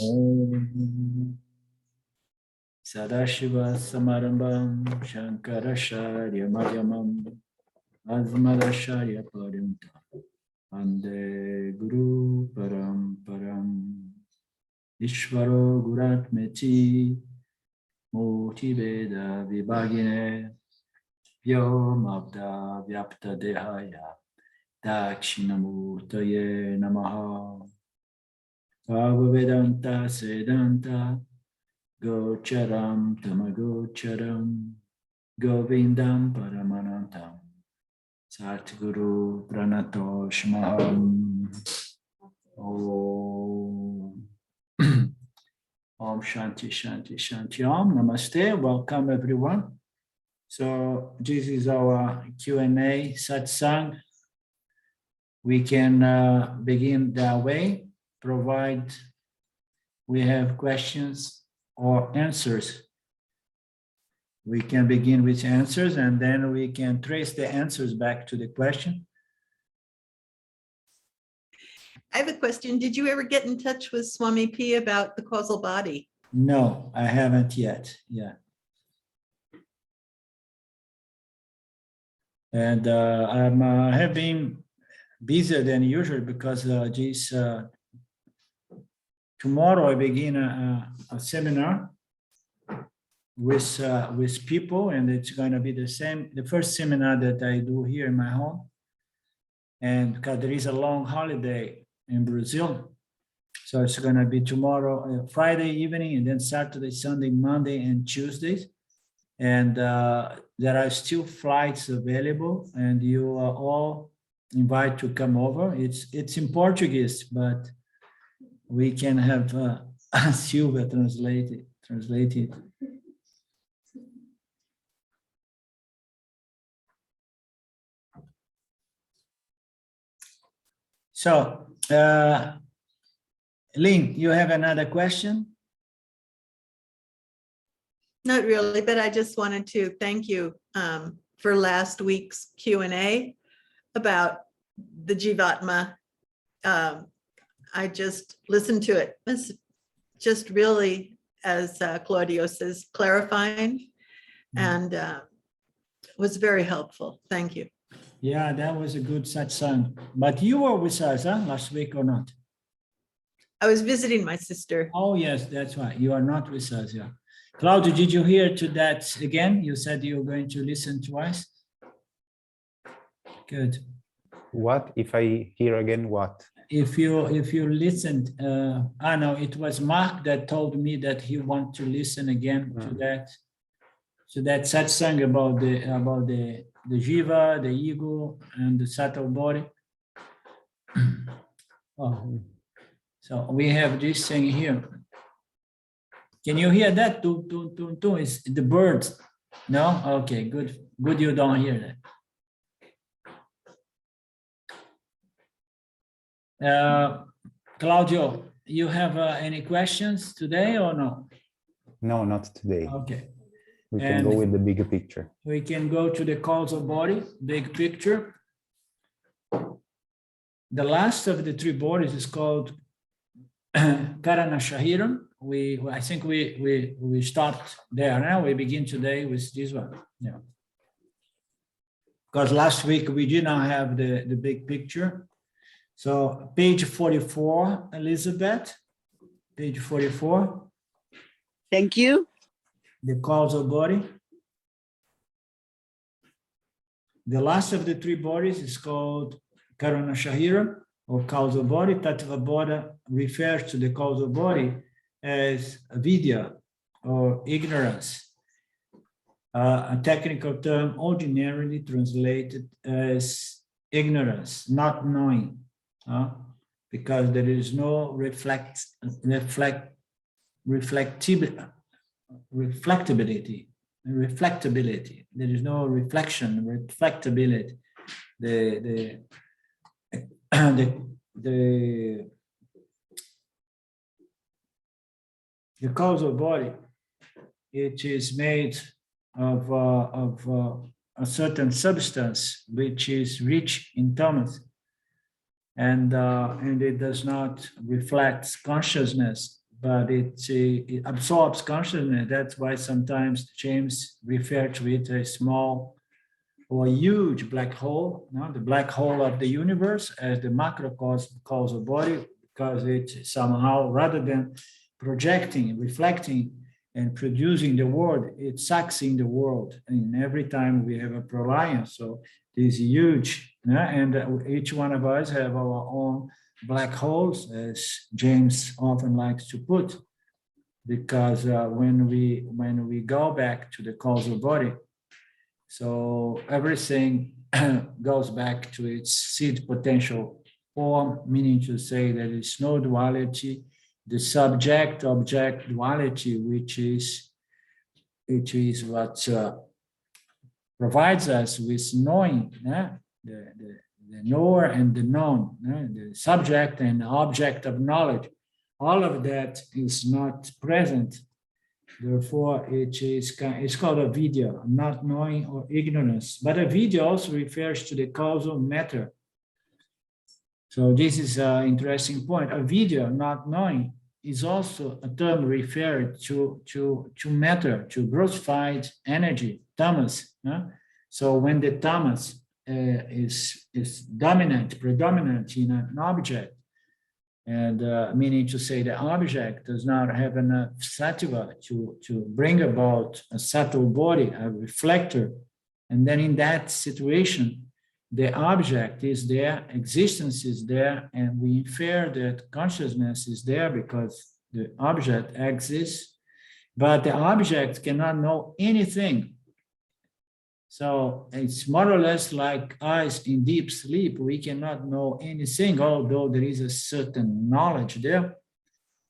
Om Sadashiva Samarambam Shankaracharya Madhyamam Asmadacharya Parintam Ande Guru Paramparam Ishvaro Guratmeti Murti Veda Vibhagine Vyomabda Vyapta Dehaya Dakshinamurtaye Namaha Bhava Vedanta Sedanta Gocharam Tamagocharam Govindam Paramanantam Satguru Pranatoshmaham Om Om Shanti Shanti Shanti Om Namaste. Welcome everyone. So this is our Q&A satsang. We can begin that way, provide we have questions or answers. We can begin with answers and then we can trace the answers back to the question. I have a question. Did you ever get in touch with Swami P about the causal body? No, I haven't yet. Yeah. And I have been busier than usual because tomorrow I begin a seminar with people, and it's going to be the first seminar that I do here in my home. And because there is a long holiday in Brazil, so it's going to be tomorrow, Friday evening, and then Saturday, Sunday, Monday, and Tuesdays. And there are still flights available, and you are all invited to come over. It's in Portuguese, but we can have Silvia translate it. So, Lynn, you have another question? Not really, but I just wanted to thank you for last week's Q&A about the Jivatma. I just listened to it. It's just really, as Claudio says, clarifying, and was very helpful. Thank you. Yeah, that was a good satsang. But you were with us last week or not? I was visiting my sister. Oh, yes, that's right. You are not with us, yeah. Claudio, did you hear to that again? You said you were going to listen twice. Good. What if I hear again what? If you listened, no, it was Mark that told me that he wanted to listen again to that satsang about the jiva, the ego, and the subtle body. Oh, so we have this thing here. Can you hear that? It's the birds. No? Okay, good. Good you don't hear that. Claudio, you have any questions today or no? No, not today. Okay. We can go with the bigger picture. We can go to the causal body, big picture. The last of the three bodies is called karana sariram. I think we start there now. We begin today with this one. Yeah. Because last week we did not have the big picture. So page 44, Elizabeth, page 44. Thank you. The causal body. The last of the three bodies is called karana sariram, or causal body. Tattva Bodha refers to the causal body as avidya, or ignorance, a technical term ordinarily translated as ignorance, not knowing, because there is no reflectability. There is no reflection, reflectability. The causal body, it is made of a certain substance which is rich in tamas. and it does not reflect consciousness, but it absorbs consciousness. That's why sometimes James referred to it as small or huge black hole, the black hole of the universe, as the macrocosm causal body, because it somehow, rather than projecting, reflecting, and producing the world, it sucks in the world. And every time we have a prolaya, so it's huge, and each one of us have our own black holes, as James often likes to put, because when we go back to the causal body, so everything goes back to its seed potential form, meaning to say that it's no duality, the subject-object duality, which is what provides us with knowing, the knower and the known, the subject and the object of knowledge. All of that is not present. Therefore, it's called avidya, not knowing or ignorance. But avidya also refers to the causal matter. So this is an interesting point. Avidya, not knowing, is also a term referred to matter, to grossified energy, tamas. So when the tamas is dominant, predominant in an object, and meaning to say the object does not have enough sattva to bring about a subtle body, a reflector, and then in that situation, the object is there, existence is there, and we infer that consciousness is there because the object exists, but the object cannot know anything. So it's more or less like us in deep sleep. We cannot know anything, although there is a certain knowledge there,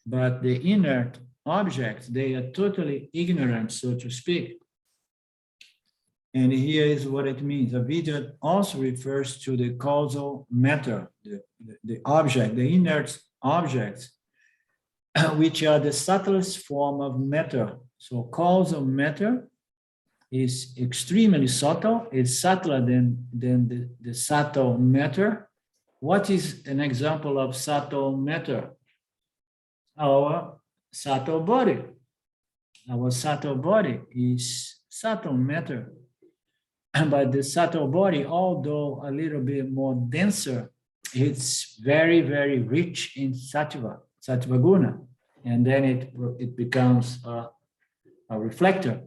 but the inert objects, they are totally ignorant, so to speak. And here is what it means. Avidya also refers to the causal matter, the object, the inert objects, which are the subtlest form of matter. So causal matter is extremely subtle. It's subtler than the subtle matter. What is an example of subtle matter? Our subtle body. Our subtle body is subtle matter. But the subtle body, although a little bit more denser, it's very, very rich in sattva guna, and then it becomes a reflector.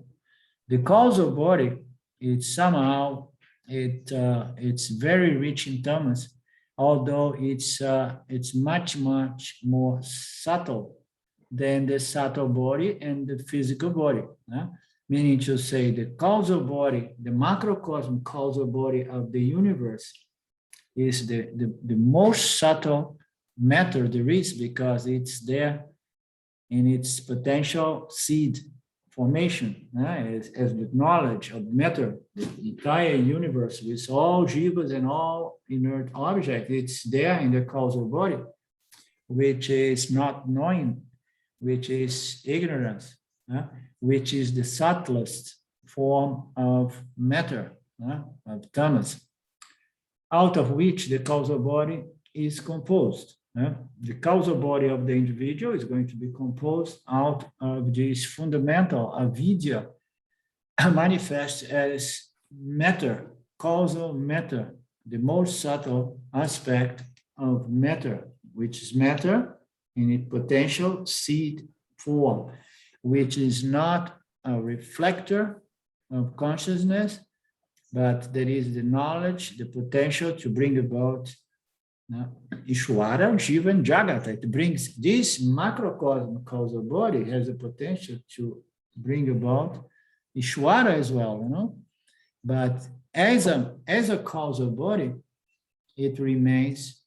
The causal body, it's somehow it's very rich in tamas, although it's much more subtle than the subtle body and the physical body. Meaning to say the causal body, the macrocosm causal body of the universe is the most subtle matter there is, because it's there in its potential seed formation, as the knowledge of matter, the entire universe with all jivas and all inert objects, it's there in the causal body, which is not knowing, which is ignorance, which is the subtlest form of matter, of tamas, out of which the causal body is composed. The causal body of the individual is going to be composed out of this fundamental avidya, manifest as matter, causal matter, the most subtle aspect of matter, which is matter in its potential seed form, which is not a reflector of consciousness, but there is the knowledge, the potential to bring about Ishvara, Jiva, and Jagata. It brings this macrocosm causal body has a potential to bring about Ishvara as well, But as a causal body, it remains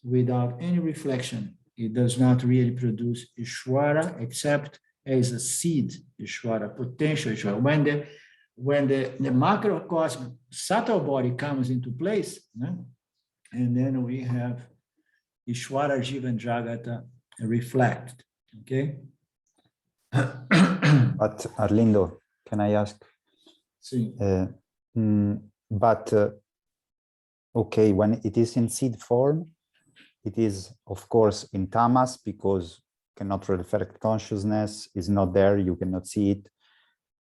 without any reflection. It does not really produce Ishvara except as a seed Ishvara, potential Ishvara. When the macrocosm subtle body comes into place, and then we have Ishvara, Jiva, and Jagata reflect, okay? But Arlindo, can I ask? See. Okay, when it is in seed form, it is, of course, in tamas because cannot reflect consciousness, is not there, you cannot see it.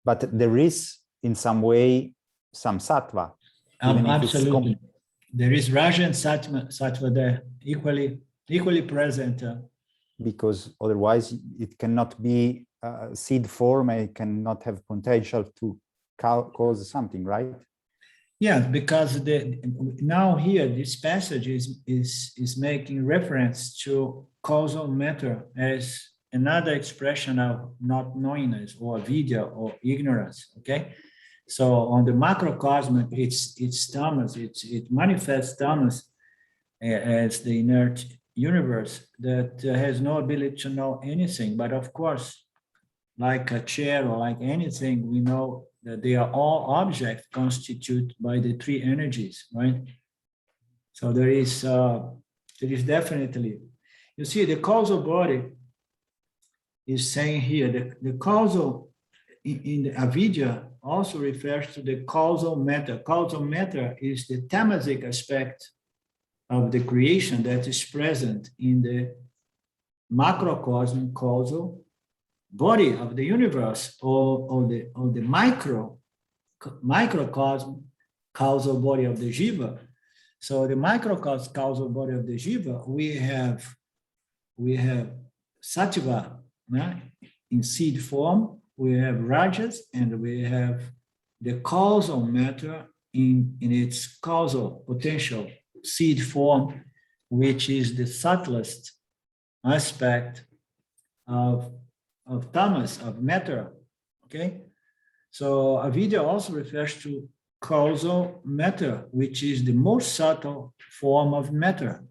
But there is, in some way, some sattva. Even if it's Absolutely. There is Raja and Sattva there, equally present. Because otherwise it cannot be seed form, and it cannot have potential to cause something, right? Yeah, because now here this passage is making reference to causal matter as another expression of not knowingness or avidya or ignorance. Okay, so on the macrocosm, it's tamas. It manifests tamas as the inert universe that has no ability to know anything. But of course, like a chair or like anything, we know that they are all objects constituted by the three energies, right? So there is definitely, you see, the causal body is saying here, the causal in the avidya also refers to the causal matter. Causal matter is the tamasic aspect of the creation that is present in the macrocosm causal body of the universe, or the microcosm causal body of the jiva. So the microcosm causal body of the jiva, we have sattva in seed form, we have rajas, and we have the causal matter in its causal potential seed form, which is the subtlest aspect of tamas, of matter. Okay, so avidya also refers to causal matter, which is the most subtle form of matter.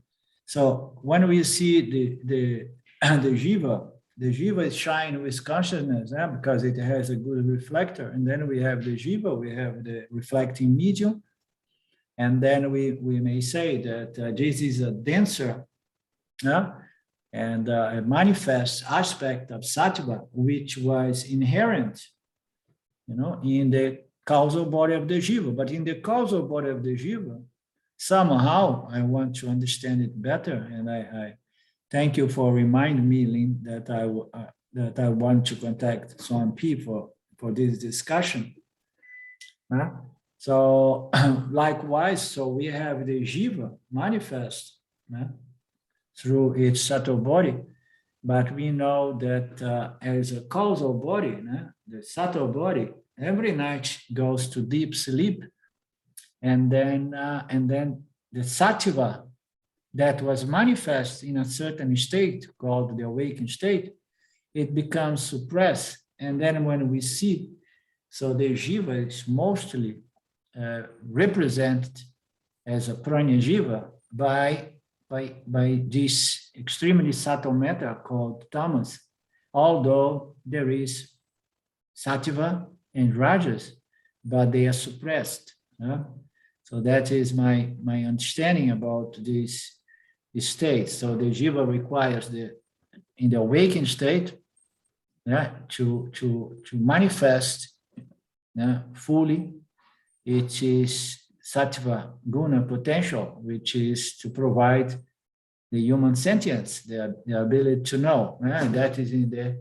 So when we see the jiva is shining with consciousness, because it has a good reflector, and then we have the jiva, we have the reflecting medium, and then we may say that this is a denser and a manifest aspect of sattva, which was inherent, in the causal body of the jiva. But in the causal body of the jiva, somehow I want to understand it better, and I thank you for reminding me, Lynn, that I want to contact some people for this discussion. So likewise, so we have the jiva manifest through its subtle body, but we know that as a causal body, the subtle body every night goes to deep sleep, and then the sattva that was manifest in a certain state called the awakened state, it becomes suppressed, and then when we see, so the jiva is mostly represented as a prana jiva by this extremely subtle matter called tamas, although there is sattva and rajas, but they are suppressed. So that is my understanding about this state. So the jiva requires in the awakened state to manifest fully. It is sattva guna potential, which is to provide the human sentience, the ability to know. That is in the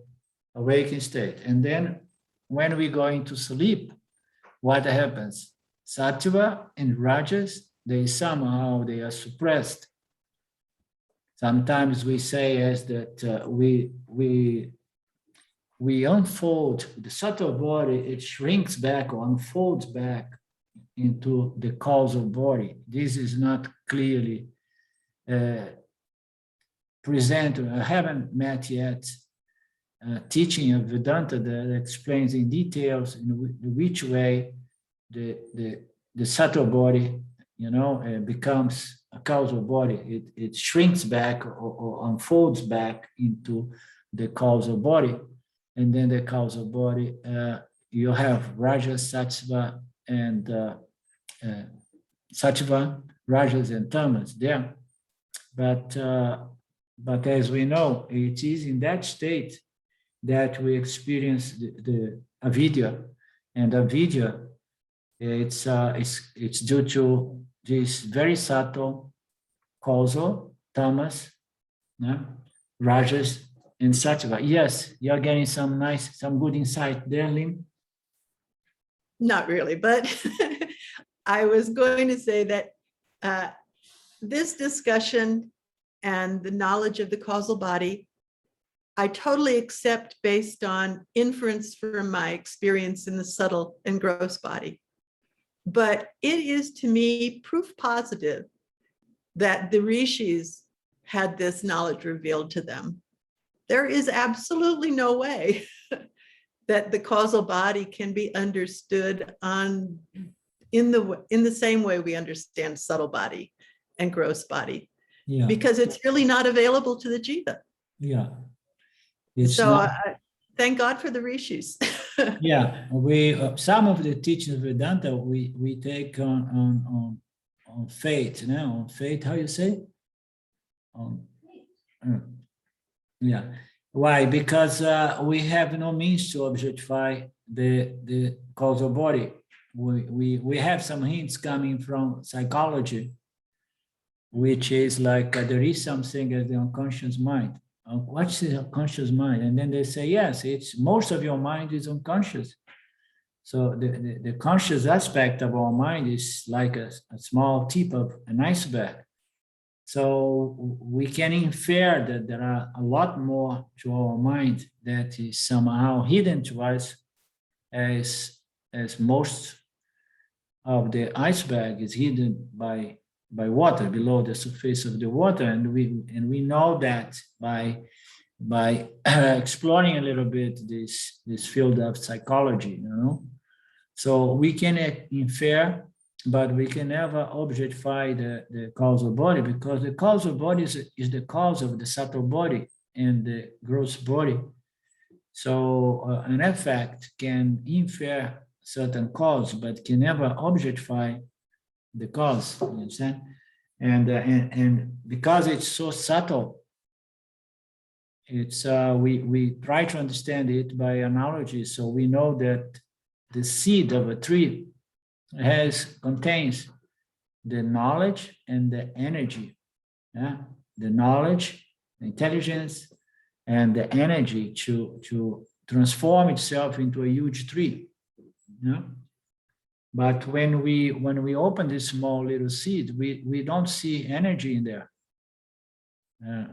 awakened state. And then when we go into sleep, what happens? Sattva and rajas, they are suppressed. Sometimes we say as that we unfold the subtle body, it shrinks back or unfolds back into the causal body. This is not clearly presented. I haven't met yet teaching of Vedanta that explains in details in which way the subtle body, becomes a causal body. It shrinks back or unfolds back into the causal body, and then the causal body, you have rajas, sattva, and sattva, rajas, and tamas there. But as we know, it is in that state that we experience the avidya, and avidya, it's due to this very subtle causal tamas, no? Rajas, and sattva. Yes, you're getting some good insight there, Lim. Not really, but I was going to say that this discussion and the knowledge of the causal body, I totally accept based on inference from my experience in the subtle and gross body. But it is to me proof positive that the rishis had this knowledge revealed to them. There is absolutely no way that the causal body can be understood in the same way we understand subtle body and gross body, Yeah, because it's really not available to the jiva. yeah. It's So not, thank God for the rishis. yeah, we some of the teachings of Vedanta we take on faith, you know, on faith. How you say? Yeah. Why? Because we have no means to objectify the causal body. We have some hints coming from psychology, which is like there is something as the unconscious mind. What's the unconscious mind? And then they say, yes, it's most of your mind is unconscious. So the conscious aspect of our mind is like a small tip of an iceberg. So we can infer that there are a lot more to our mind that is somehow hidden to us, as most of the iceberg is hidden by water, below the surface of the water, and we know that by exploring a little bit this field of psychology, you know. So we can infer, but we can never objectify the causal body, because the causal body is the cause of the subtle body and the gross body. So an effect can infer certain cause, but can never objectify the cause, you understand? And because it's so subtle, it's we try to understand it by analogy. So we know that the seed of a tree contains the knowledge and the energy, yeah? The knowledge, the intelligence, and the energy to transform itself into a huge tree, yeah? But when we open this small little seed, we don't see energy in there.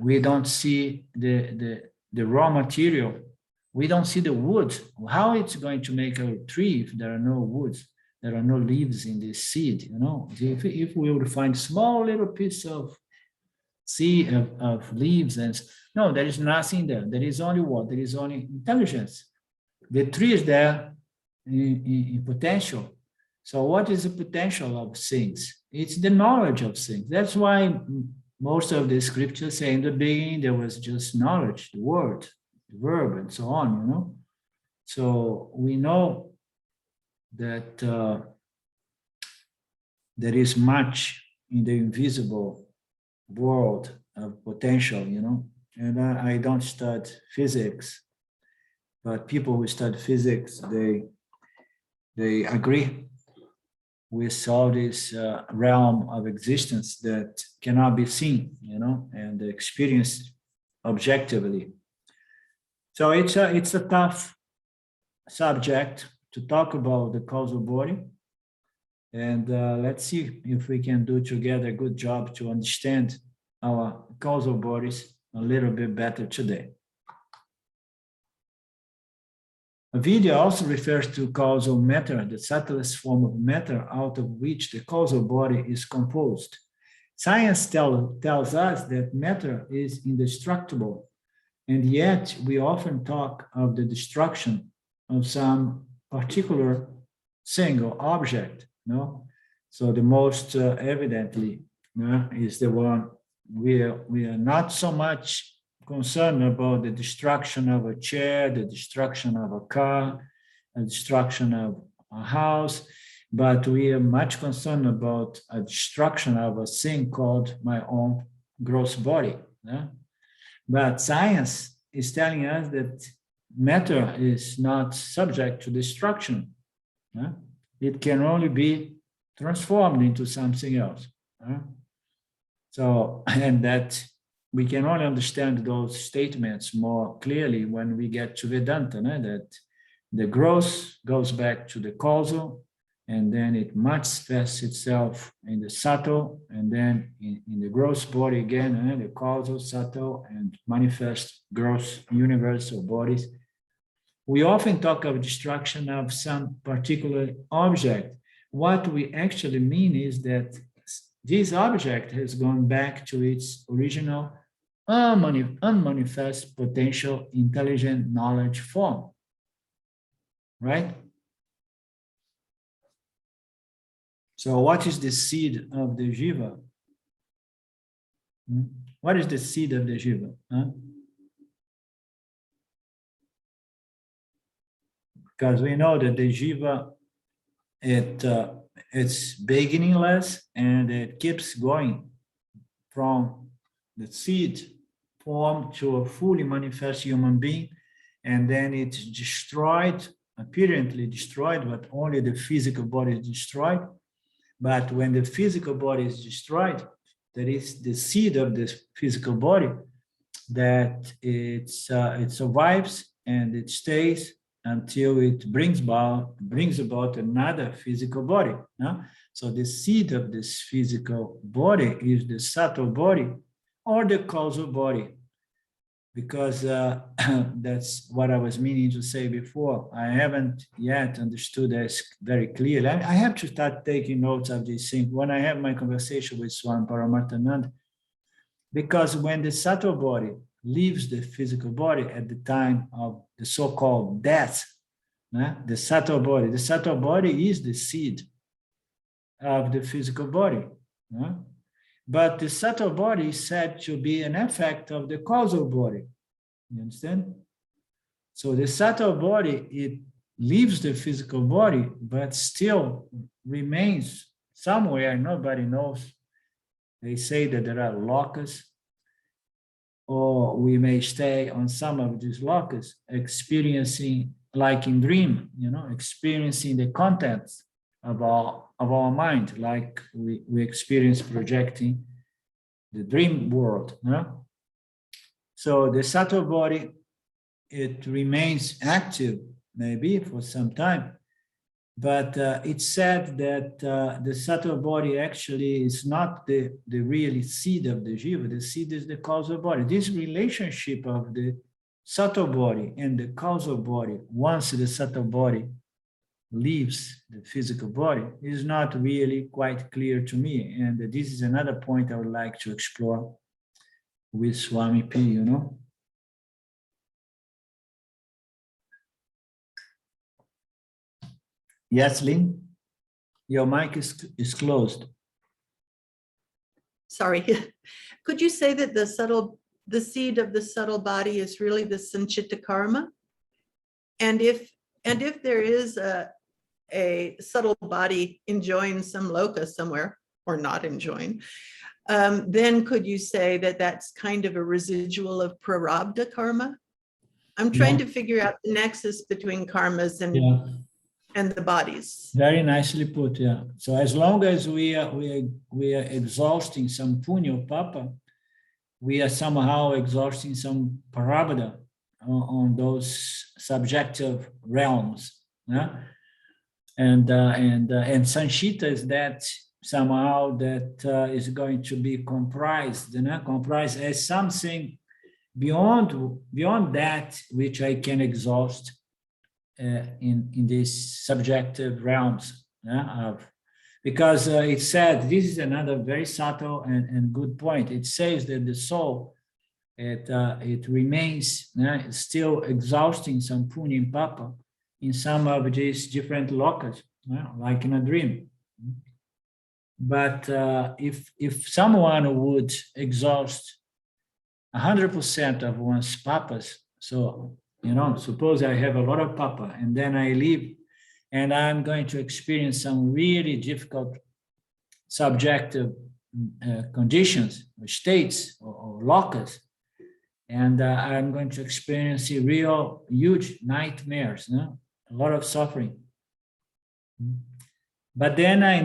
We don't see the raw material. We don't see the wood. How it's going to make a tree if there are no woods, there are no leaves in this seed, you know? If we would find small little piece of seed of leaves, and no, there is nothing there. There is only what? There is only intelligence. The tree is there in potential. So what is the potential of things? It's the knowledge of things. That's why most of the scriptures say in the beginning there was just knowledge, the word, the verb, and so on, you know. So we know that there is much in the invisible world of potential, you know. And I don't study physics, but people who study physics, they agree with all this realm of existence that cannot be seen, you know, and experienced objectively. So it's a tough subject to talk about the causal body, and let's see if we can do together a good job to understand our causal bodies a little bit better today. Avidya also refers to causal matter, the subtlest form of matter out of which the causal body is composed. Science tells us that matter is indestructible, and yet we often talk of the destruction of some particular single object, no? So the most evidently is the one we are not so much concerned about the destruction of a chair, the destruction of a car, the destruction of a house, but we are much concerned about a destruction of a thing called my own gross body. Yeah? But science is telling us that matter is not subject to destruction. Yeah? It can only be transformed into something else. Yeah? So, and that we can only understand those statements more clearly when we get to Vedanta, no? That the gross goes back to the causal, and then it manifests itself in the subtle, and then in the gross body again, the causal, subtle, and manifest gross universal bodies. We often talk of destruction of some particular object. What we actually mean is that this object has gone back to its original unmanifest potential intelligent knowledge form, right? So what is the seed of the jiva? What is the seed of the jiva? Huh? Because we know that the jiva, it's beginningless, and it keeps going from the seed form to a fully manifest human being, and then it's destroyed, apparently destroyed, but only the physical body is destroyed. But when the physical body is destroyed, that is the seed of this physical body, that it survives and it stays until it brings about another physical body. No? So the seed of this physical body is the subtle body or the causal body, because that's what I was meaning to say before. I haven't yet understood this very clearly. I have to start taking notes of these things when I have my conversation with Swami Paramarthananda, because when the subtle body leaves the physical body at the time of the so-called death, the subtle body is the seed of the physical body. But the subtle body is said to be an effect of the causal body. You understand? So the subtle body, it leaves the physical body, but still remains somewhere, nobody knows. They say that there are locusts, or we may stay on some of these locusts, experiencing, like in dream, experiencing the contents of our mind, like we experience projecting the dream world. So the subtle body, it remains active maybe for some time, but it's said that the subtle body actually is not the real seed of the jiva. The seed is the causal body. This relationship of the subtle body and the causal body, once the subtle body leaves the physical body, is not really quite clear to me. And this is another point I would like to explore with Swami P, Yes, Lynn? Your mic is closed. Sorry. Could you say that the seed of the subtle body is really the sanchita karma? And if there is a subtle body enjoying some loka somewhere, or not enjoying, then could you say that that's kind of a residual of prarabdha karma? I'm trying to figure out the nexus between karmas and the bodies. Very nicely put, yeah. So as long as we are exhausting some punya or papa, we are somehow exhausting some prarabdha on those subjective realms. Yeah? And sanchita is that somehow that is going to be comprised as something beyond that which I can exhaust in these subjective realms. Because it said, this is another very subtle and good point. It says that the soul, it remains still exhausting some punya and papa in some of these different lokas, like in a dream. But if someone would exhaust 100% of one's papas, so, suppose I have a lot of papa and then I leave and I'm going to experience some really difficult subjective conditions or states or lokas, and I'm going to experience real huge nightmares, a lot of suffering. But then I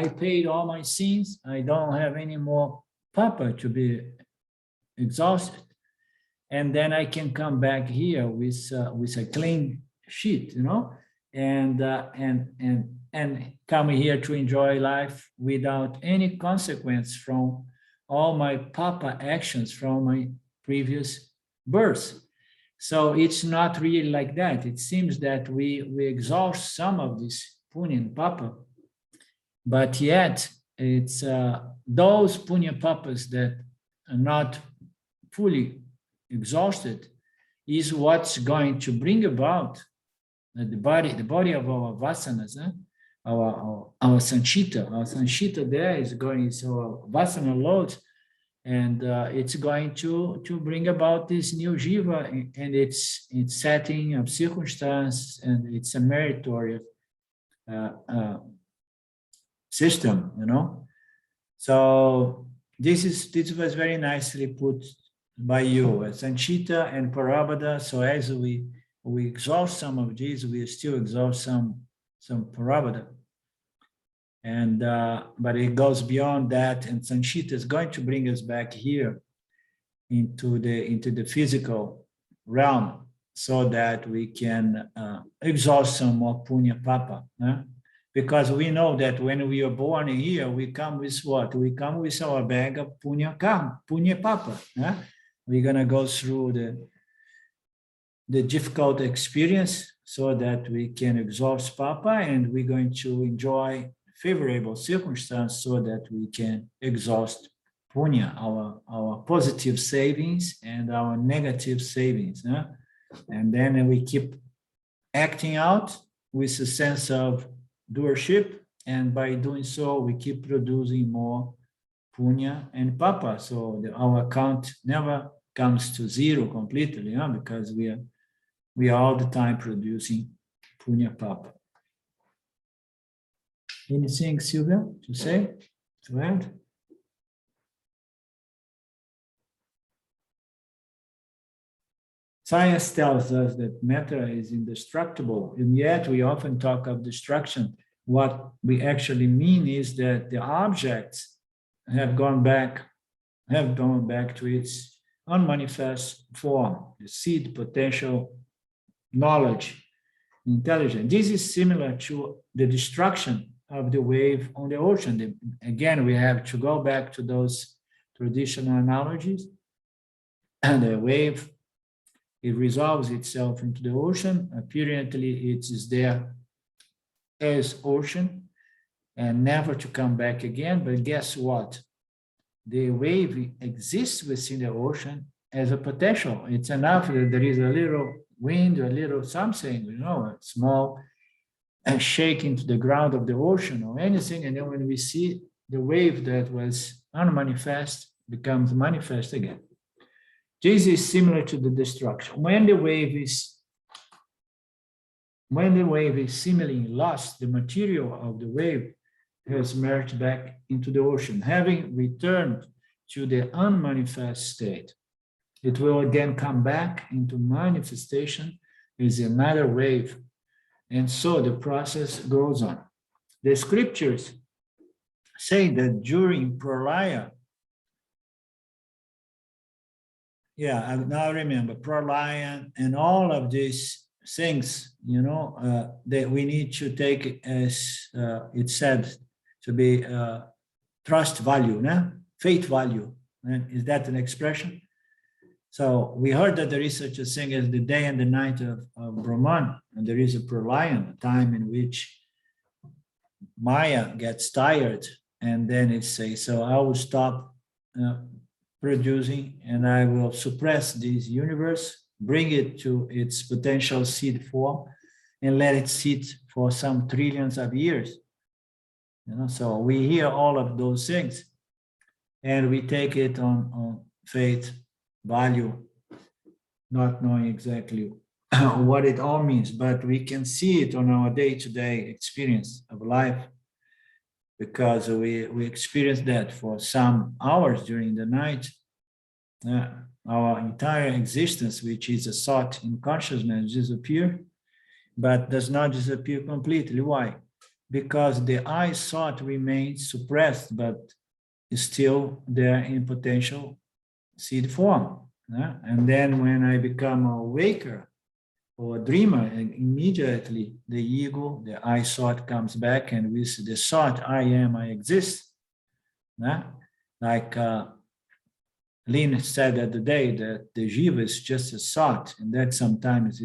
paid all my sins. I don't have any more papa to be exhausted. And then I can come back here with a clean sheet, and come here to enjoy life without any consequence from all my papa actions from my previous births. So it's not really like that. It seems that we exhaust some of this punya and papa, but yet it's those punya papas that are not fully exhausted is what's going to bring about the body of our vasanas, our sanchita. Our sanchita there is going, so vasana load, and it's going to bring about this new jiva and its setting of circumstance, and it's a meritorious system, So this was very nicely put by you, sanchita and parabhada. So as we exhaust some of these, we still exhaust some parabhada. And but it goes beyond that, and sanchita is going to bring us back here into the physical realm, so that we can exhaust some more punya papa. Because we know that when we are born here, we come with what? We come with our bag of punya karma, punya papa. We're gonna go through the difficult experience so that we can exhaust papa, and we're going to enjoy favorable circumstance so that we can exhaust punya, our positive savings and our negative savings. And then we keep acting out with a sense of doership, and by doing so, we keep producing more punya and papa. So our account never comes to zero completely, because we are all the time producing punya papa. Anything, Sylvia, to say, to add? Science tells us that matter is indestructible, and yet we often talk of destruction. What we actually mean is that the objects have gone back to its unmanifest form, the seed, potential, knowledge, intelligence. This is similar to the destruction of the wave on the ocean. Again, we have to go back to those traditional analogies. And the wave, it resolves itself into the ocean. Apparently, it is there as ocean and never to come back again. But guess what? The wave exists within the ocean as a potential. It's enough that there is a little wind, a little something, a small shake into the ground of the ocean or anything. And then when we see the wave that was unmanifest becomes manifest again. This is similar to the destruction. When the wave is seemingly lost, the material of the wave has merged back into the ocean. Having returned to the unmanifest state, it will again come back into manifestation as another wave. And so the process goes on. The scriptures say that during pralaya, I now remember pralaya and all of these things, that we need to take as it said to be trust value, faith value. Is that an expression? So we heard that there is such a thing as the day and the night of Brahman, and there is a pralaya, a time in which Maya gets tired, and then it says, so I will stop producing, and I will suppress this universe, bring it to its potential seed form, and let it sit for some trillions of years. So we hear all of those things, and we take it on faith value, not knowing exactly what it all means, but we can see it on our day-to-day experience of life, because we experience that for some hours during the night. Our entire existence, which is a thought in consciousness, disappears, but does not disappear completely. Why? Because the I thought remains suppressed, but is still there in potential seed form. And then when I become a waker or a dreamer, and immediately the ego, the I thought comes back, and with the thought, I am, I exist. Like Lynn said the other day, that the jiva is just a thought, and that sometimes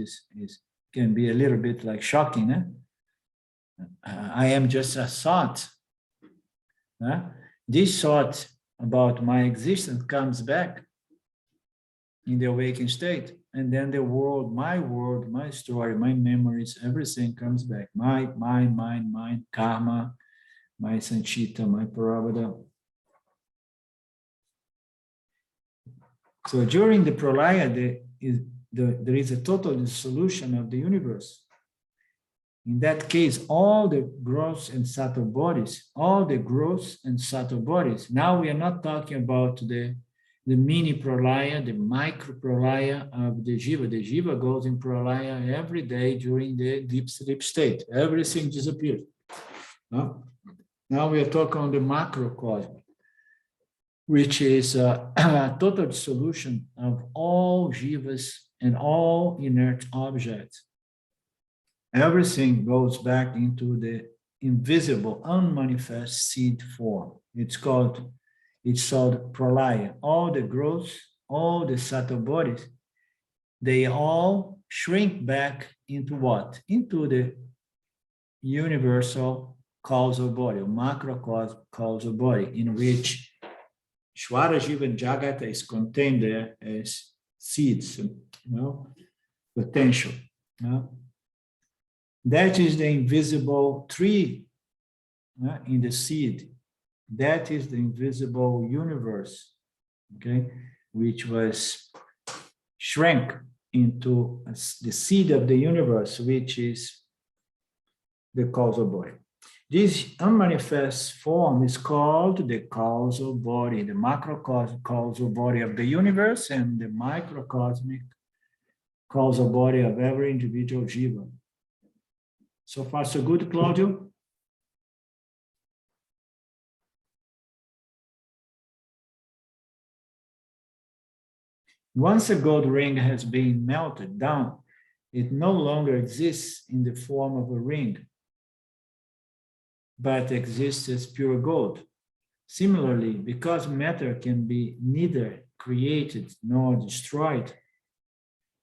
can be a little bit like shocking. I am just a thought. This thought about my existence comes back in the awakened state, and then the world, my story, my memories, everything comes back. My karma, my sanchita, my prarabdha. So during the pralaya, there is a total dissolution of the universe. In that case, all the gross and subtle bodies, now we are not talking about the mini pralaya, the micro pralaya of the jiva. The jiva goes in pralaya every day during the deep sleep state. Everything disappears. Now we are talking on the macrocosm, which is a total dissolution of all jivas and all inert objects. Everything goes back into the invisible, unmanifest seed form. It's called pralaya. All the gross, all the subtle bodies, they all shrink back into what? Into the universal causal body, macrocosm causal body, in which Shvara, Jiva, and Jagata is contained there as seeds, potential. That is the invisible tree in the seed. That is the invisible universe, okay, which was shrank into the seed of the universe, which is the causal body. This unmanifest form is called the causal body, the macrocosmic causal body of the universe, and the microcosmic causal body of every individual jiva. So far, so good, Claudio? Once a gold ring has been melted down, it no longer exists in the form of a ring, but exists as pure gold. Similarly, because matter can be neither created nor destroyed,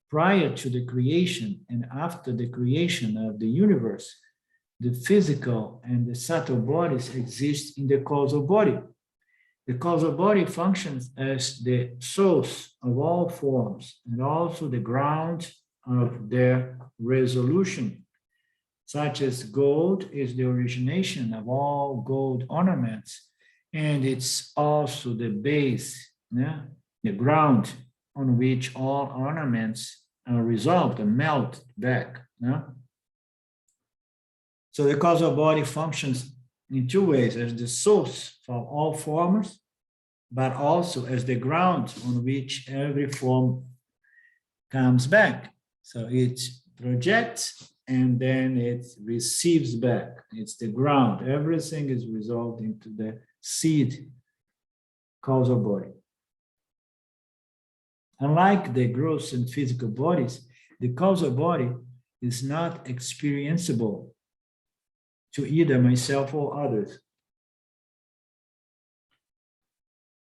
prior to the creation and after the creation of the universe, the physical and the subtle bodies exist in the causal body. The causal body functions as the source of all forms and also the ground of their resolution, such as gold is the origination of all gold ornaments, and it's also the base, the ground on which all ornaments are resolved and melt back. So the causal body functions in two ways: as the source for all forms, but also as the ground on which every form comes back. So it projects and then it receives back. It's the ground. Everything is resolved into the seed causal body. Unlike the gross and physical bodies, the causal body is not experienceable to either myself or others.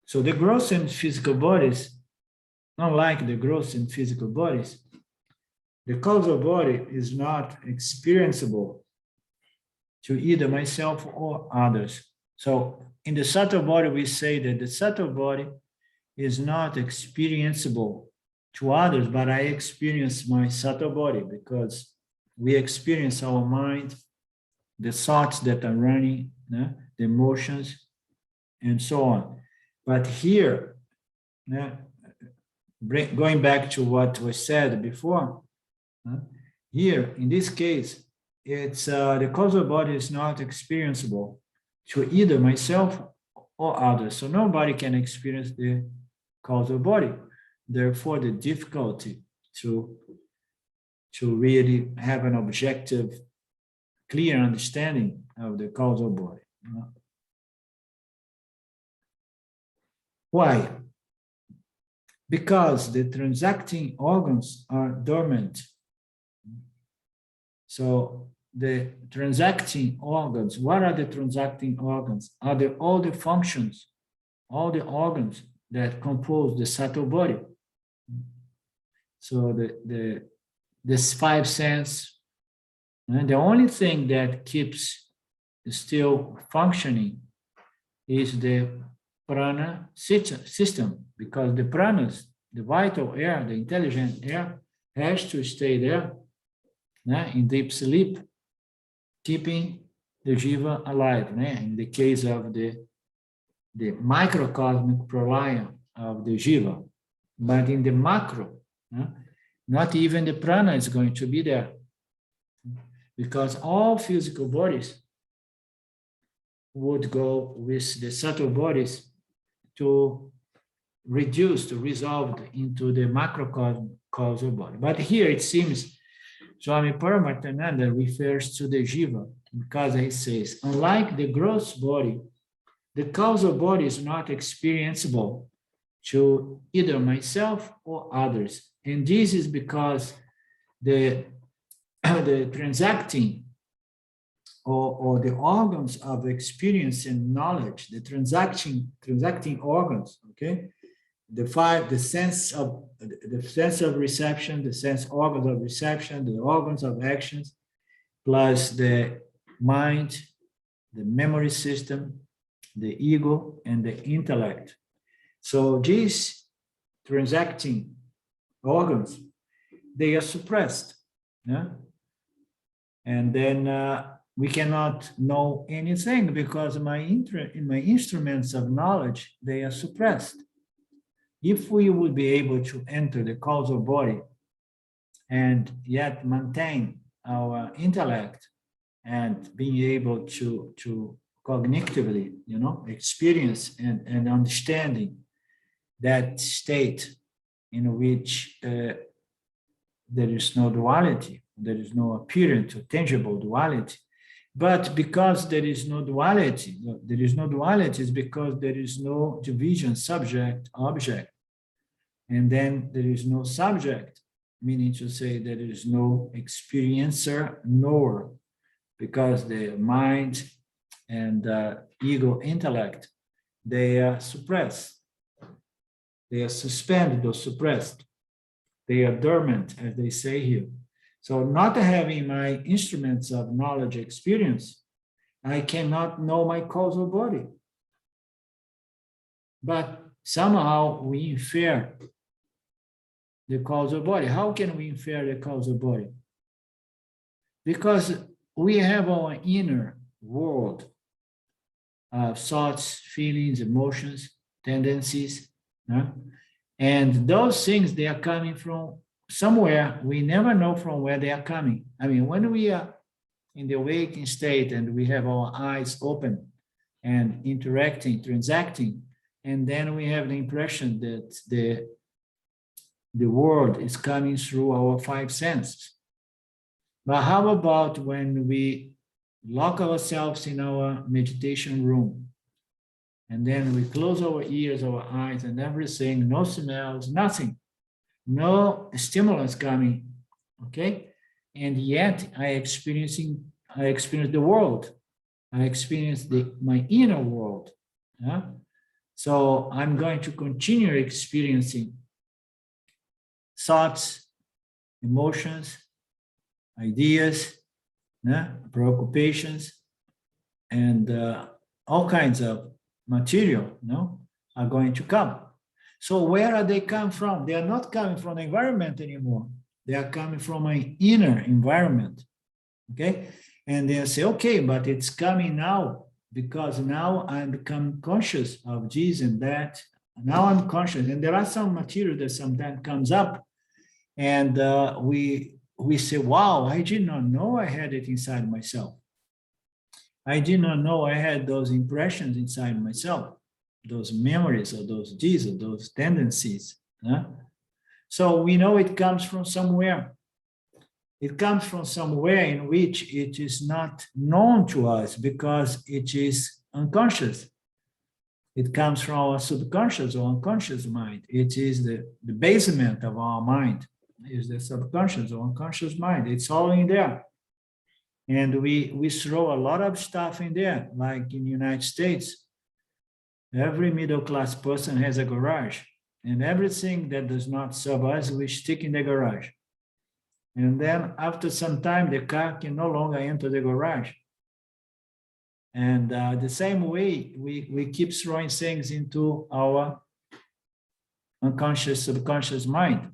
So the gross and physical bodies, unlike the gross and physical bodies, the causal body is not experienceable to either myself or others. So in the subtle body, we say that the subtle body is not experienceable to others, but I experience my subtle body because we experience our mind, the thoughts that are running, the emotions, and so on. But here, going back to what was said before, here, in this case, it's the causal body is not experienceable to either myself or others. So nobody can experience the causal body. Therefore, the difficulty to really have an objective, clear understanding of the causal body. Why? Because the transacting organs are dormant. So the transacting organs, what are the transacting organs? Are all the functions, all the organs that compose the subtle body. So this five sense, and the only thing that keeps still functioning is the prana system, because the pranas, the vital air, the intelligent air, has to stay there in deep sleep, keeping the jiva alive. In the case of the microcosmic pralaya of the jiva, but in the macro, not even the prana is going to be there, because all physical bodies would go with the subtle bodies to reduce, to resolve into the macrocosm causal body. But here it seems Swami Paramarthananda refers to the jiva, because he says, unlike the gross body, the causal body is not experienceable to either myself or others. And this is because the transacting or the organs of experience and knowledge, the transacting organs, okay? The sense of reception, the sense organs of reception, the organs of actions, plus the mind, the memory system, the ego, and the intellect. So these transacting organs, they are suppressed. Yeah? And then we cannot know anything because my instruments of knowledge, they are suppressed. If we would be able to enter the causal body and yet maintain our intellect and being able to cognitively, experience and understanding that state in which there is no duality, there is no apparent or tangible duality. But because there is no duality is because there is no division, subject, object. And then there is no subject, meaning to say there is no experiencer, knower, because the mind and ego intellect, they are suppressed. They are suspended or suppressed. They are dormant, as they say here. So not having my instruments of knowledge experience, I cannot know my causal body. But somehow we infer the causal body. How can we infer the causal body? Because we have our inner world of thoughts, feelings, emotions, tendencies, and those things, they are coming from somewhere. We never know from where they are coming. I mean, when we are in the waking state and we have our eyes open and interacting, transacting, and then we have the impression that the world is coming through our five senses. But how about when we lock ourselves in our meditation room and then we close our ears, our eyes, and everything, no smells, nothing, no stimulus coming, okay? And yet I experience the world. I experience my inner world. Yeah? So I'm going to continue experiencing thoughts, emotions, ideas, preoccupations, and all kinds of material, are going to come. So where are they come from? They are not coming from the environment anymore. They are coming from my inner environment, okay? And they'll say, okay, but it's coming now because now I become conscious of this and that. Now I'm conscious, and there are some material that sometimes comes up, and we say, wow, I did not know I had it inside myself. I did not know I had those impressions inside myself, those memories or those deeds or those tendencies. So we know it comes from somewhere. It comes from somewhere in which it is not known to us because it is unconscious. It comes from our subconscious or unconscious mind. It is the basement of our mind, is the subconscious or unconscious mind. It's all in there. And we throw a lot of stuff in there, like in the United States. Every middle-class person has a garage, and everything that does not serve us, we stick in the garage. And then after some time, the car can no longer enter the garage. And the same way, we keep throwing things into our unconscious, subconscious mind,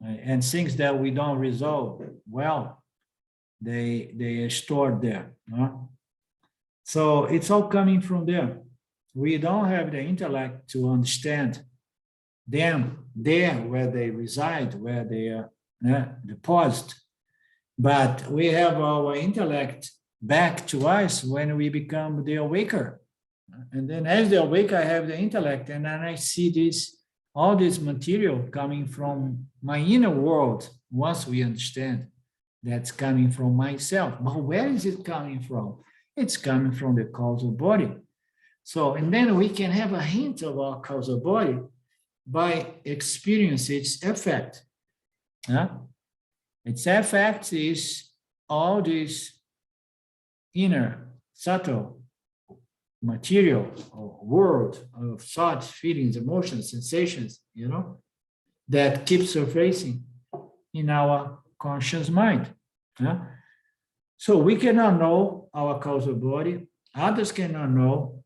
and things that we don't resolve well, they are stored there. So it's all coming from there. We don't have the intellect to understand them there where they reside, where they are deposited. But we have our intellect back to us when we become the awaker. And then as the awaker, I have the intellect, and then I see all this material coming from my inner world. Once we understand that's coming from myself. But where is it coming from? It's coming from the causal body. So, and then we can have a hint of our causal body by experiencing its effect. Its effect is all this inner, subtle material or world of thoughts, feelings, emotions, sensations, that keeps surfacing in our conscious mind. So we cannot know our causal body. Others cannot know.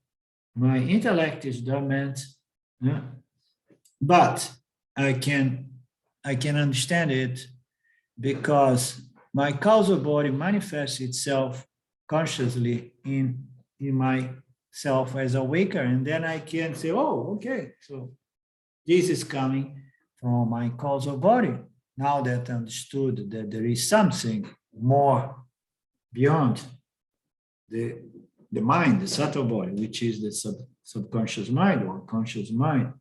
My intellect is dormant, but I can understand it because my causal body manifests itself consciously in myself as a waker, and then I can say, oh, okay, so this is coming from my causal body. Now that I understood that there is something more beyond the mind, the subtle body, which is the subconscious mind or conscious mind.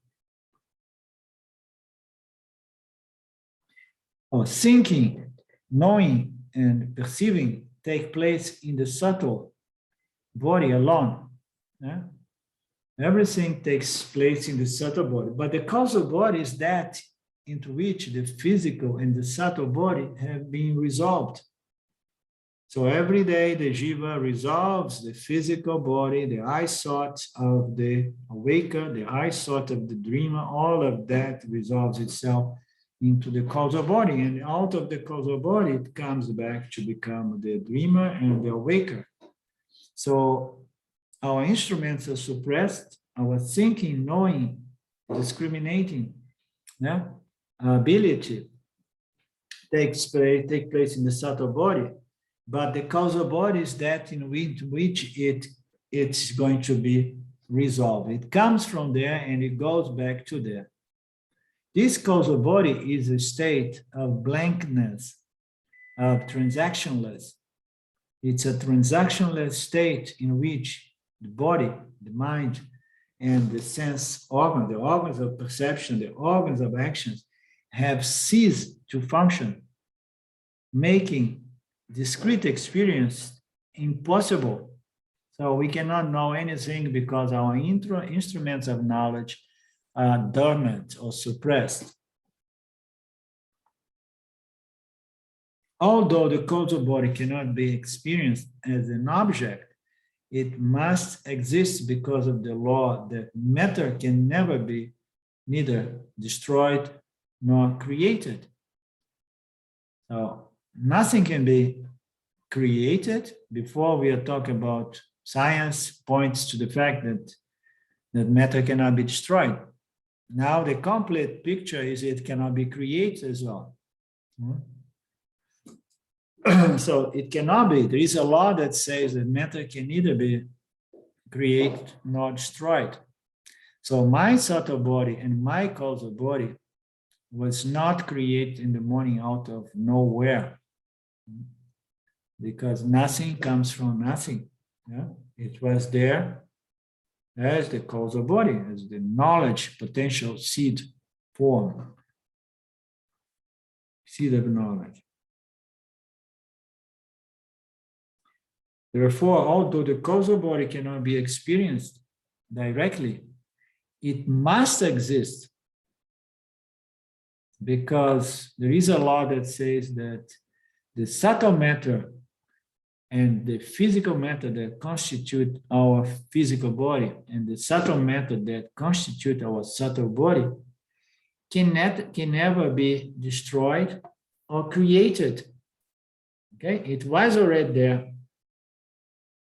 Or thinking, knowing, and perceiving take place in the subtle body alone. Everything takes place in the subtle body, but the causal body is that into which the physical and the subtle body have been resolved. So every day the jiva resolves the physical body, the eye thought of the awaker, the eye thought of the dreamer, all of that resolves itself into the causal body. And out of the causal body, it comes back to become the dreamer and the awaker. So our instruments are suppressed, our thinking, knowing, discriminating, ability take place in the subtle body. But the causal body is that in which it's going to be resolved. It comes from there and it goes back to there. This causal body is a state of blankness, of transactionless. It's a transactionless state in which the body, the mind, and the sense organ, the organs of perception, the organs of actions have ceased to function, making discrete experience impossible. So we cannot know anything because our instruments of knowledge are dormant or suppressed. Although the causal body cannot be experienced as an object, it must exist because of the law that matter can never be neither destroyed nor created. So nothing can be created. Before we are talking about science points to the fact that matter cannot be destroyed. Now the complete picture is it cannot be created as well. So it cannot be. There is a law that says that matter can neither be created nor destroyed. So my subtle body and my causal body was not created in the morning out of nowhere, because nothing comes from nothing. It was there as the causal body, as the knowledge potential seed form, seed of knowledge. Therefore, although the causal body cannot be experienced directly, it must exist because there is a law that says that the subtle matter and the physical matter that constitute our physical body and the subtle matter that constitute our subtle body can never be destroyed or created. Okay, it was already there.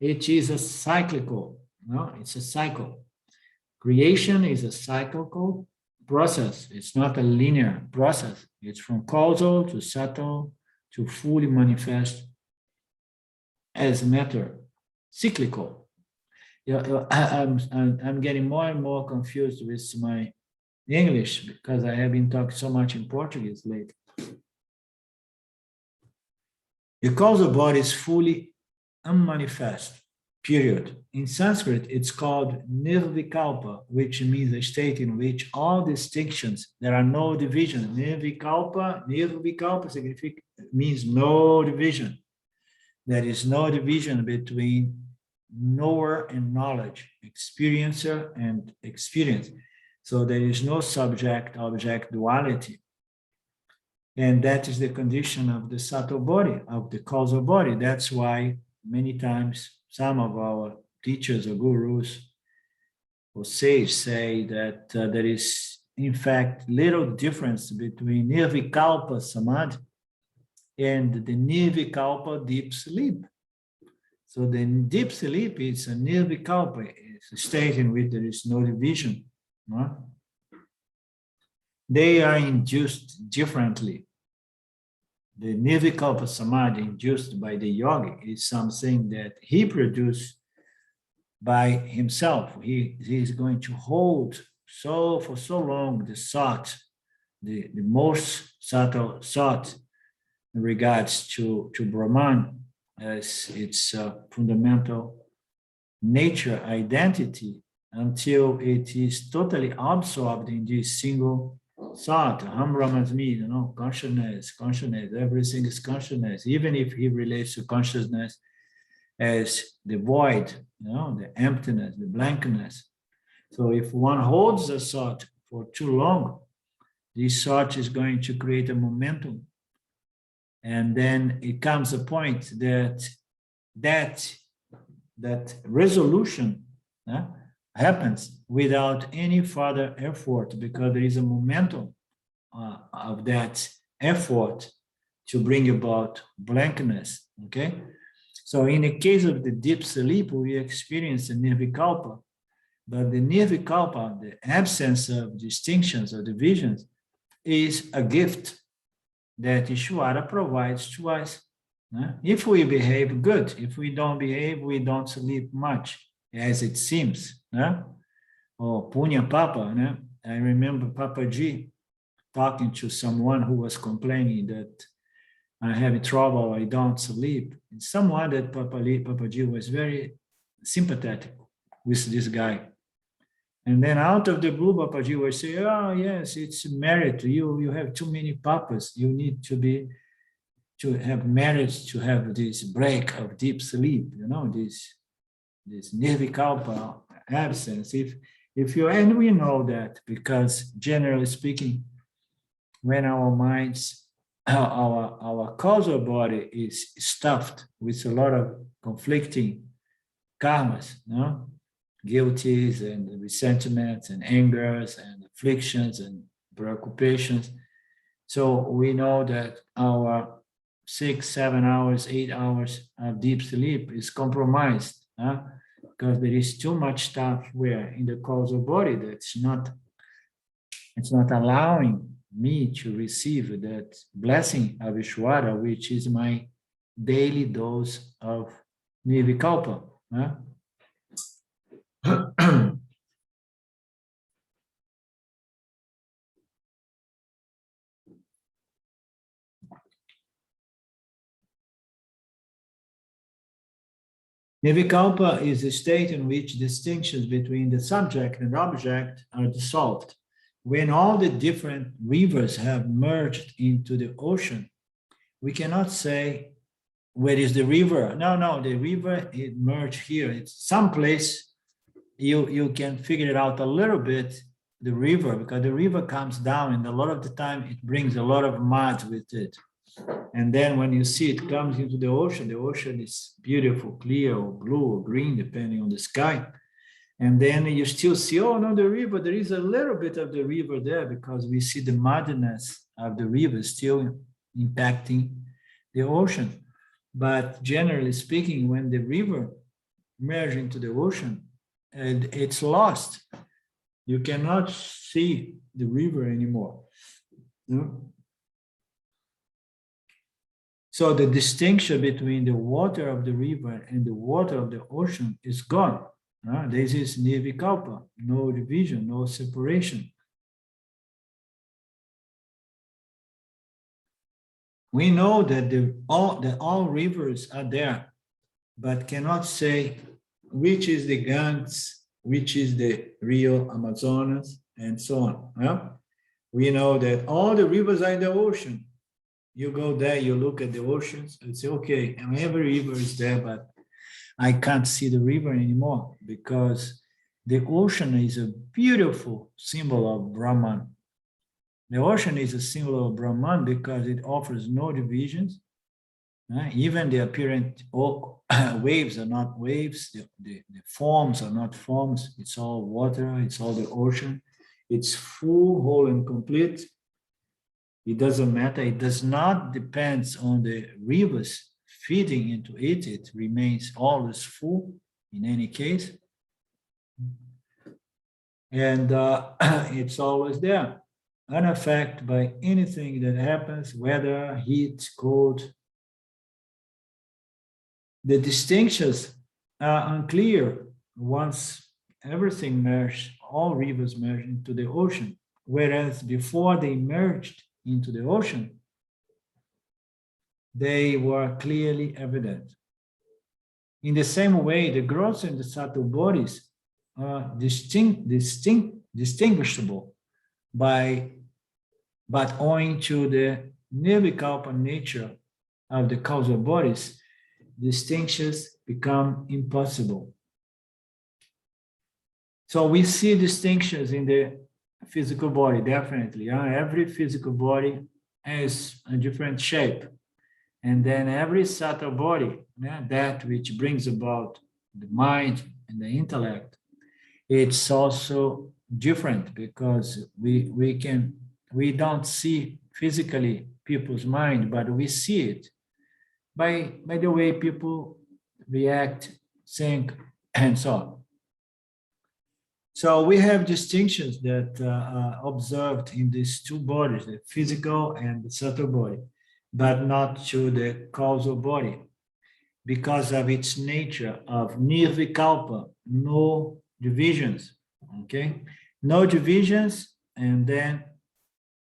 It is a cyclical, no, it's a cycle. Creation is a cyclical process. It's not a linear process. It's from causal to subtle to fully manifest as matter, cyclical. Yeah, I'm getting more and more confused with my English because I have been talking so much in Portuguese lately. The causal body is fully unmanifest, period. In Sanskrit, it's called nirvikalpa, which means a state in which all distinctions, there are no division. Nirvikalpa means no division. There is no division between knower and knowledge, experiencer and experience. So there is no subject-object duality. And that is the condition of the subtle body, of the causal body. That's why many times some of our teachers or gurus or sages say that there is, in fact, little difference between nirvikalpa samadhi and the nirvikalpa deep sleep. So the deep sleep is a nirvikalpa, it's a state in which there is no division. No? They are induced differently. The nirvikalpa samadhi induced by the yogi is something that he produced by himself. He is going to hold for so long the thought, the most subtle thought in regards to Brahman as its fundamental nature, identity, until it is totally absorbed in this single thought. Aham Brahmasmi, consciousness, everything is consciousness, even if he relates to consciousness as the void, the emptiness, the blankness. So if one holds a thought for too long, this thought is going to create a momentum. And then it comes a point that resolution happens without any further effort, because there is a momentum of that effort to bring about blankness. Okay, so in the case of the deep sleep, we experience the nirvikalpa, but the nirvikalpa, the absence of distinctions or divisions, is a gift that Ishvara provides to us. If we behave good, if we don't behave, we don't sleep much, as it seems. Or Punya Papa, I remember Papa G talking to someone who was complaining that I have trouble, I don't sleep. And someone that Papa G was very sympathetic with this guy. And then out of the blue, Papa G would say, oh yes, it's merit. You have too many papas. You need to have merit to have this break of deep sleep, this nirvikalpa absence. If you, and we know that because generally speaking, when our minds, our causal body is stuffed with a lot of conflicting karmas, guilties and resentments and angers and afflictions and preoccupations. So we know that our 6, 7 hours, 8 hours of deep sleep is compromised, because there is too much stuff where in the causal body it's not allowing me to receive that blessing of Ishvara, which is my daily dose of nirvikalpa. Nirvikalpa is a state in which distinctions between the subject and object are dissolved. When all the different rivers have merged into the ocean, we cannot say, where is the river? No, the river, it merged here. It's someplace you can figure it out a little bit, the river, because the river comes down and a lot of the time it brings a lot of mud with it. And then when you see it comes into the ocean is beautiful, clear or blue or green, depending on the sky. And then you still see, oh no, the river, there is a little bit of the river there because we see the muddiness of the river still impacting the ocean. But generally speaking, when the river merges into the ocean, and it's lost. You cannot see the river anymore. So the distinction between the water of the river and the water of the ocean is gone. This is nirvikalpa, no division, no separation. We know that all rivers are there, but cannot say which is the Ganges, which is the Rio Amazonas, and so on. We know that all the rivers are in the ocean. You go there, you look at the oceans, and say, okay, and every river is there, but I can't see the river anymore because the ocean is a beautiful symbol of Brahman. The ocean is a symbol of Brahman because it offers no divisions. Even the apparent waves are not waves, the forms are not forms, it's all water, it's all the ocean. It's full, whole, and complete. It doesn't matter, it does not depend on the rivers feeding into it, it remains always full in any case. And it's always there, unaffected by anything that happens, weather, heat, cold. The distinctions are unclear once everything merged, all rivers merged into the ocean, whereas before they merged into the ocean, they were clearly evident. In the same way, the gross and the subtle bodies are distinguishable but owing to the nirvikalpa nature of the causal bodies, distinctions become impossible. So we see distinctions in the physical body, definitely. Every physical body has a different shape. And then every subtle body, that which brings about the mind and the intellect, it's also different because we don't see physically people's mind, but we see it by the way people react, think, and so on. So we have distinctions that are observed in these two bodies, the physical and the subtle body, but not to the causal body because of its nature of nirvikalpa, no divisions, okay? No divisions, and then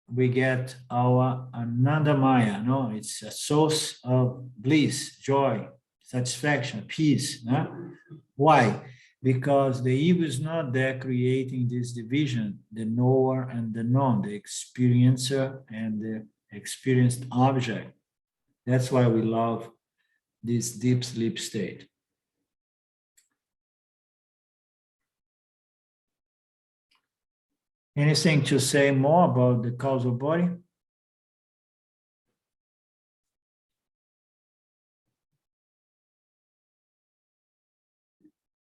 we get our Anandamaya, no? It's a source of bliss, joy, satisfaction, peace. No? Why? Because the ego is not there creating this division, the knower and the known, the experiencer and the experienced object. That's why we love this deep sleep state. Anything to say more about the causal body?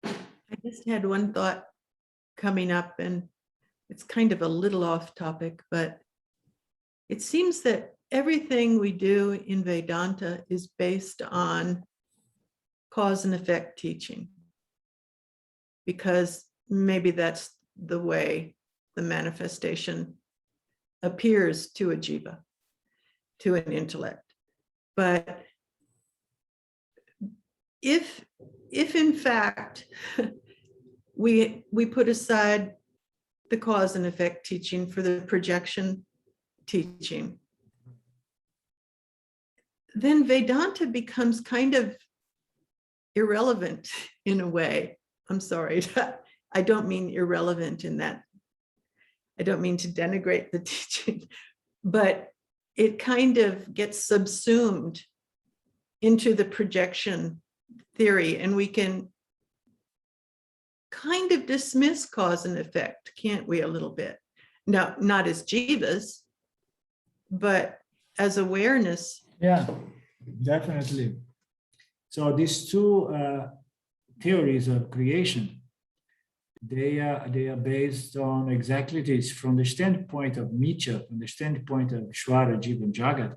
I just had one thought coming up, and it's kind of a little off topic, but it seems that everything we do in Vedanta is based on cause and effect teaching, because maybe that's the way the manifestation appears to a jiva, to an intellect. But if in fact we put aside the cause and effect teaching for the projection teaching, then Vedanta becomes kind of irrelevant in a way. I'm sorry, I don't mean irrelevant in that. I don't mean to denigrate the teaching, but it kind of gets subsumed into the projection theory, and we can kind of dismiss cause and effect, can't we, a little bit? No, not as jivas, but as awareness. Yeah, definitely. So these two theories of creation, they are based on exactly this. From the standpoint of Mithya, from the standpoint of Ishvara, Jiva, and Jagat,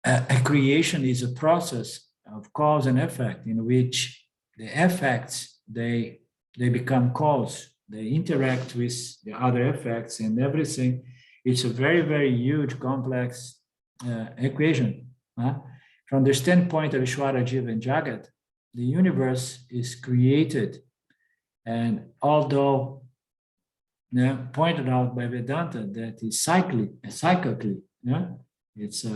a creation is a process of cause and effect in which the effects, they become cause, they interact with the other effects and everything. It's a very, very huge, complex equation. From the standpoint of Ishvara, Jiva, and Jagat, the universe is created. And although pointed out by Vedanta that is cyclically, it's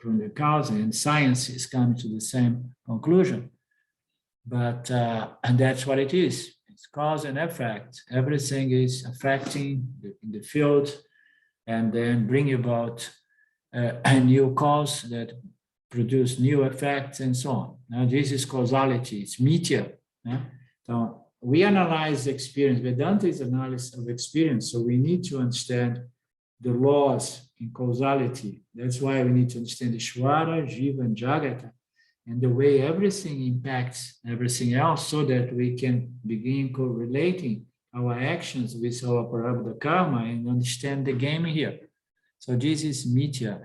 from the causa, and science is coming to the same conclusion. But and that's what it is. It's cause and effect. Everything is affecting in the field, and then bring about a new cause that produce new effects and so on. Now this is causality. It's Mithya. So we analyze experience. Vedanta is analysis of experience. So we need to understand the laws in causality. That's why we need to understand Ishvara, Jiva, and Jagata, and the way everything impacts everything else, so that we can begin correlating our actions with our prarabdha karma and understand the game here. So this is Mithya.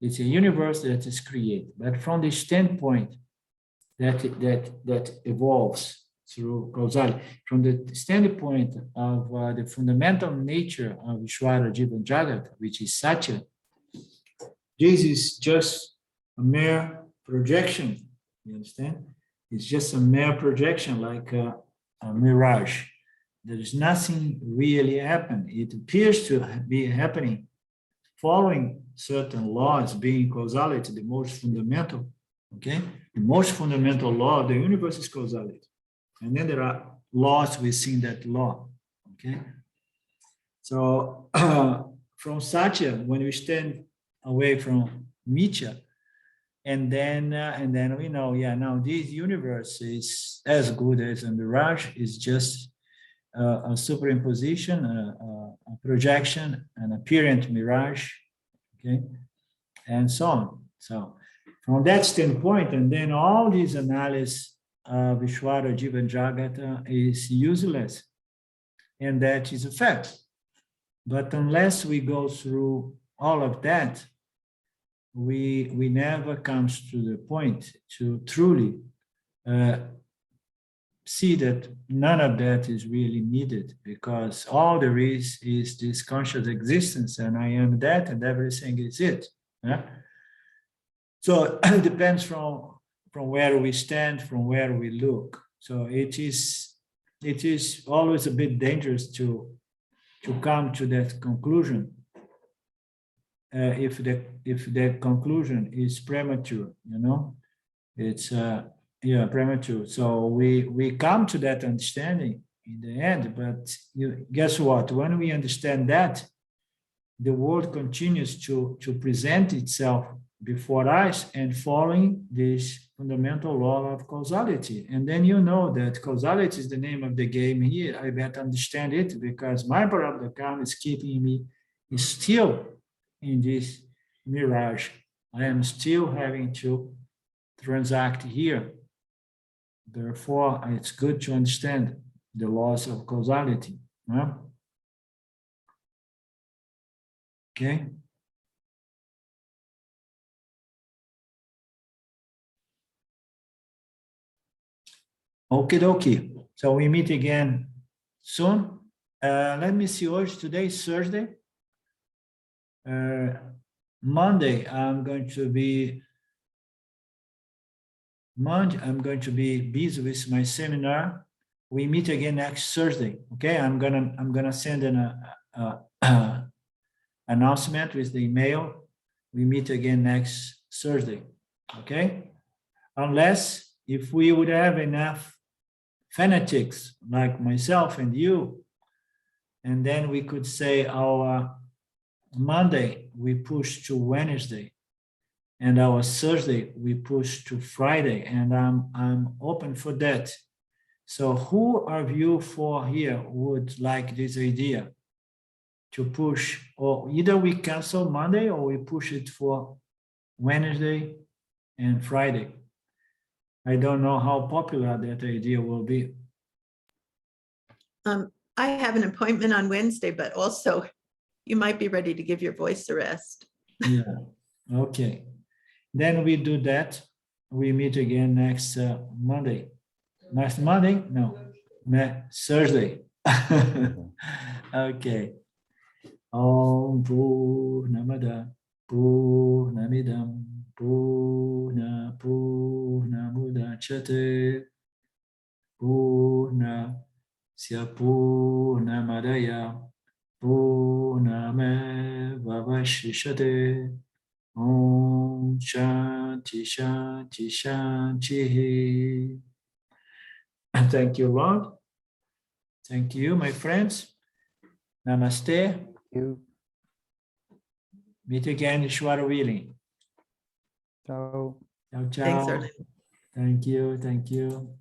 It's a universe that is created, but from the standpoint that evolves through causality, from the standpoint of the fundamental nature of Ishvara, Jiva, and Jagat, which is Satya, this is just a mere projection. You understand? It's just a mere projection, like a mirage. There is nothing really happening. It appears to be happening following certain laws, being causality, the most fundamental. Okay, the most fundamental law of the universe is causality. And then there are laws within that law, okay? So from Satya, when we stand away from Mithya, and then we know, now this universe is as good as a mirage, is just a superimposition, a projection, an apparent mirage, okay? And so on. So from that standpoint, and then all these analysis of Ishvara, Jiva, and Jagata is useless, and that is a fact. But unless we go through all of that, we never comes to the point to truly see that none of that is really needed, because all there is this conscious existence, and I am that, and everything is it. So it depends from where we stand, from where we look. So it is always a bit dangerous to come to that conclusion if the conclusion is premature, it's premature. So we come to that understanding in the end, but guess what? When we understand that, the world continues to present itself before us and following this fundamental law of causality. And then you know that causality is the name of the game here. I better understand it, because my prarabdha karma is keeping me still in this mirage. I am still having to transact here. Therefore, it's good to understand the laws of causality. Okay. Okie dokie. So we meet again soon. Let me see. Today is Thursday. Monday, I'm going to be busy with my seminar. We meet again next Thursday. Okay, I'm gonna send an announcement with the email. We meet again next Thursday. Okay, unless if we would have enough fanatics like myself and you, and then we could say our Monday we push to Wednesday, and our Thursday we push to Friday, and I'm open for that. So who of you four here would like this idea to push, or either we cancel Monday or we push it for Wednesday and Friday? I don't know how popular that idea will be. I have an appointment on Wednesday, but also you might be ready to give your voice a rest. Yeah, okay. Then we do that. We meet again next Monday. Next Monday? No, Thursday. Okay. Om Purnamada Purnamidam Purna Purnamudachyate Purnasya Purnamadaya Purnamevavashishyate. Om Shanti Shanti Shanti. Thank you, Lord. Thank you, my friends. Namaste. You. Meet again, Ishwara willing. Ciao. Ciao, ciao. Thanks, Arlene. Thank you. Thank you.